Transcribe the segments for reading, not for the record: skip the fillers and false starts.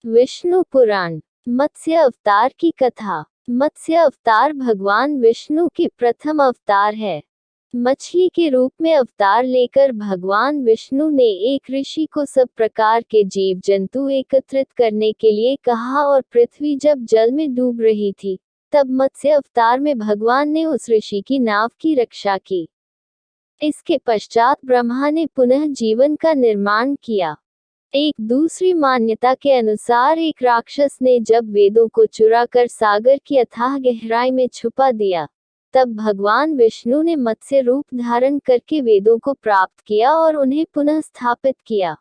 विष्णु पुराण। मत्स्य अवतार की कथा। मत्स्य अवतार भगवान विष्णु के प्रथम अवतार है। मछली के रूप में अवतार लेकर भगवान विष्णु ने एक ऋषि को सब प्रकार के जीव जंतु एकत्रित करने के लिए कहा, और पृथ्वी जब जल में डूब रही थी तब मत्स्य अवतार में भगवान ने उस ऋषि की नाव की रक्षा की। इसके पश्चात ब्रह्मा ने पुनः जीवन का निर्माण किया। एक दूसरी मान्यता के अनुसार एक राक्षस ने जब वेदों को चुराकर सागर की अथाह गहराई में छुपा दिया, तब भगवान विष्णु ने मत्स्य रूप धारण करके वेदों को प्राप्त किया और उन्हें पुनः स्थापित किया।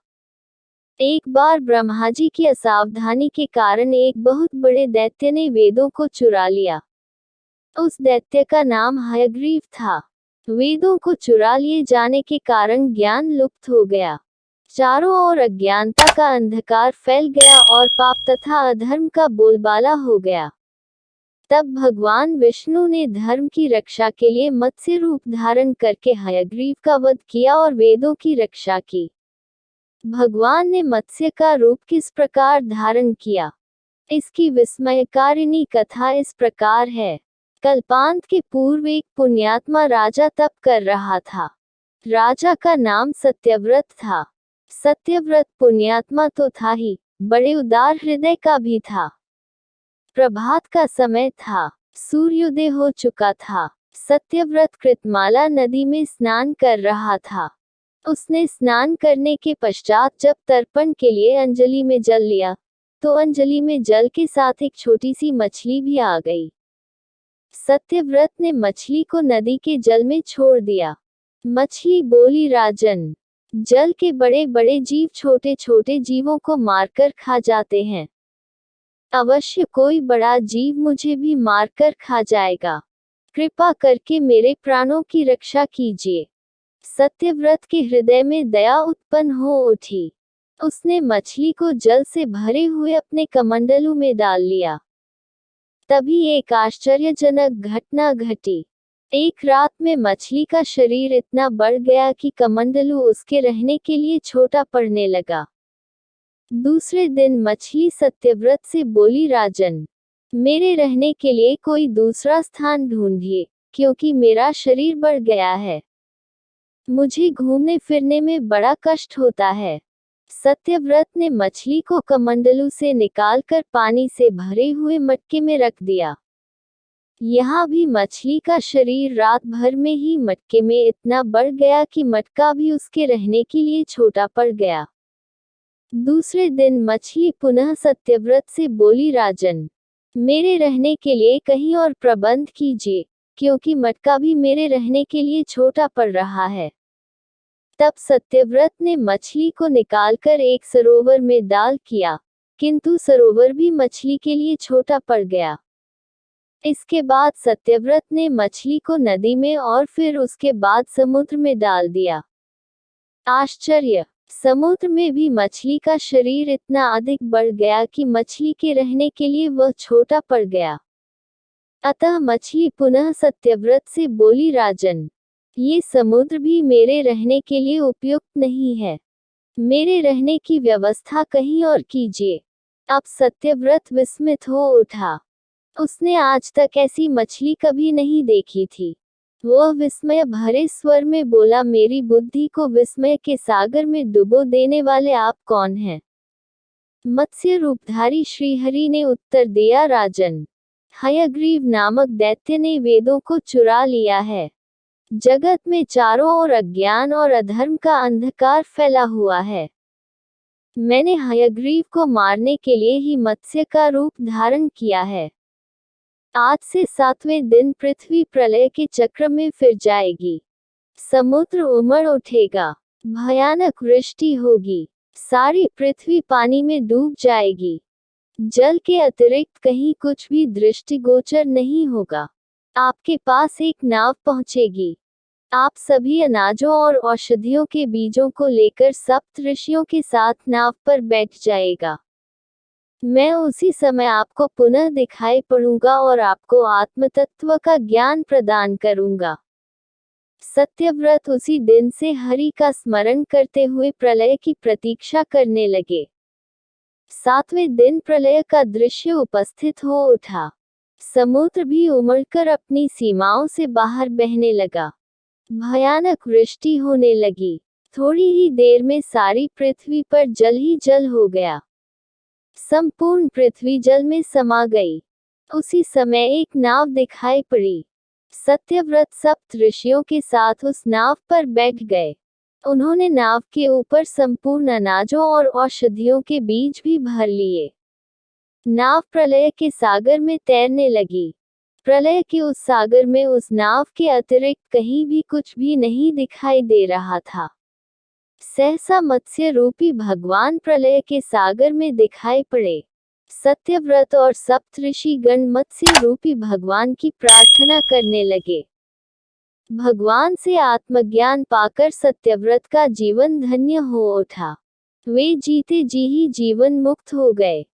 एक बार ब्रह्मा जी की असावधानी के कारण एक बहुत बड़े दैत्य ने वेदों को चुरा लिया। उस दैत्य का नाम हयग्रीव था। वेदों को चुरा लिए जाने के कारण ज्ञान लुप्त हो गया। चारों ओर अज्ञानता का अंधकार फैल गया और पाप तथा अधर्म का बोलबाला हो गया। तब भगवान विष्णु ने धर्म की रक्षा के लिए मत्स्य रूप धारण करके हयग्रीव का वध किया और वेदों की रक्षा की। भगवान ने मत्स्य का रूप किस प्रकार धारण किया, इसकी विस्मयकारिणी कथा इस प्रकार है। कल्पांत के पूर्व एक पुण्यात्मा राजा तप कर रहा था। राजा का नाम सत्यव्रत था। सत्यव्रत पुण्यात्मा तो था ही, बड़े उदार हृदय का भी था। प्रभात का समय था, सूर्योदय हो चुका था। सत्यव्रत कृतमाला नदी में स्नान कर रहा था। उसने स्नान करने के पश्चात जब तर्पण के लिए अंजलि में जल लिया, तो अंजलि में जल के साथ एक छोटी सी मछली भी आ गई। सत्यव्रत ने मछली को नदी के जल में छोड़ दिया। मछली बोली, राजन, जल के बड़े बड़े जीव छोटे छोटे जीवों को मारकर खा जाते हैं। अवश्य कोई बड़ा जीव मुझे भी मारकर खा जाएगा। कृपा करके मेरे प्राणों की रक्षा कीजिए। सत्यव्रत के हृदय में दया उत्पन्न हो उठी। उसने मछली को जल से भरे हुए अपने कमंडलू में डाल लिया। तभी एक आश्चर्यजनक घटना घटी। एक रात में मछली का शरीर इतना बढ़ गया कि कमंडलू उसके रहने के लिए छोटा पड़ने लगा। दूसरे दिन मछली सत्यव्रत से बोली, राजन, मेरे रहने के लिए कोई दूसरा स्थान ढूंढिए, क्योंकि मेरा शरीर बढ़ गया है। मुझे घूमने फिरने में बड़ा कष्ट होता है। सत्यव्रत ने मछली को कमंडलू से निकालकर पानी से भरे हुए मटके में रख दिया। यहाँ भी मछली का शरीर रात भर में ही मटके में इतना बढ़ गया कि मटका भी उसके रहने के लिए छोटा पड़ गया। दूसरे दिन मछली पुनः सत्यव्रत से बोली, राजन, मेरे रहने के लिए कहीं और प्रबंध कीजिए, क्योंकि मटका भी मेरे रहने के लिए छोटा पड़ रहा है। तब सत्यव्रत ने मछली को निकालकर एक सरोवर में डाल किया, किंतु सरोवर भी मछली के लिए छोटा पड़ गया। इसके बाद सत्यव्रत ने मछली को नदी में और फिर उसके बाद समुद्र में डाल दिया। आश्चर्य! समुद्र में भी मछली का शरीर इतना अधिक बढ़ गया कि मछली के रहने के लिए वह छोटा पड़ गया। अतः मछली पुनः सत्यव्रत से बोली, राजन, ये समुद्र भी मेरे रहने के लिए उपयुक्त नहीं है। मेरे रहने की व्यवस्था कहीं और कीजिए। अब सत्यव्रत विस्मित हो उठा। उसने आज तक ऐसी मछली कभी नहीं देखी थी। वह विस्मय भरे स्वर में बोला, मेरी बुद्धि को विस्मय के सागर में डुबो देने वाले आप कौन हैं? मत्स्य रूपधारी श्रीहरि ने उत्तर दिया, राजन, हयग्रीव नामक दैत्य ने वेदों को चुरा लिया है। जगत में चारों ओर अज्ञान और अधर्म का अंधकार फैला हुआ है। मैंने हयग्रीव को मारने के लिए ही मत्स्य का रूप धारण किया है। आज से 7वें दिन पृथ्वी प्रलय के चक्र में फिर जाएगी। समुद्र उमड़ उठेगा। भयानक वृष्टि होगी। सारी पृथ्वी पानी में डूब जाएगी। जल के अतिरिक्त कहीं कुछ भी दृष्टिगोचर नहीं होगा। आपके पास एक नाव पहुंचेगी। आप सभी अनाजों और औषधियों के बीजों को लेकर सप्त ऋषियों के साथ नाव पर बैठ जाएगा। मैं उसी समय आपको पुनः दिखाई पड़ूंगा और आपको आत्मतत्व का ज्ञान प्रदान करूंगा। सत्यव्रत उसी दिन से हरि का स्मरण करते हुए प्रलय की प्रतीक्षा करने लगे। सातवें दिन प्रलय का दृश्य उपस्थित हो उठा। समुद्र भी उमड़कर अपनी सीमाओं से बाहर बहने लगा। भयानक वृष्टि होने लगी। थोड़ी ही देर में सारी पृथ्वी पर जल ही जल हो गया। संपूर्ण पृथ्वी जल में समा गई। उसी समय एक नाव दिखाई पड़ी। सत्यव्रत सप्त ऋषियों के साथ उस नाव पर बैठ गए। उन्होंने नाव के ऊपर संपूर्ण अनाजों और औषधियों के बीज भी भर लिए। नाव प्रलय के सागर में तैरने लगी। प्रलय के उस सागर में उस नाव के अतिरिक्त कहीं भी कुछ भी नहीं दिखाई दे रहा था। सहसा मत्स्य रूपी भगवान प्रलय के सागर में दिखाई पड़े। सत्यव्रत और सप्तऋषि गण मत्स्य रूपी भगवान की प्रार्थना करने लगे। भगवान से आत्मज्ञान पाकर सत्यव्रत का जीवन धन्य हो उठा। वे जीते जी ही जीवन मुक्त हो गए।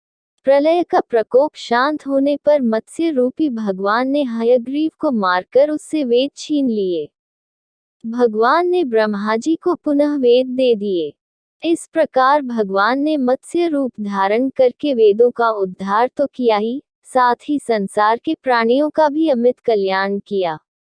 प्रलय का प्रकोप शांत होने पर मत्स्य रूपी भगवान ने हयग्रीव को मारकर उससे वेद छीन लिए। भगवान ने ब्रह्माजी को पुनः वेद दे दिए। इस प्रकार भगवान ने मत्स्य रूप धारण करके वेदों का उद्धार तो किया ही, साथ ही संसार के प्राणियों का भी अमित कल्याण किया।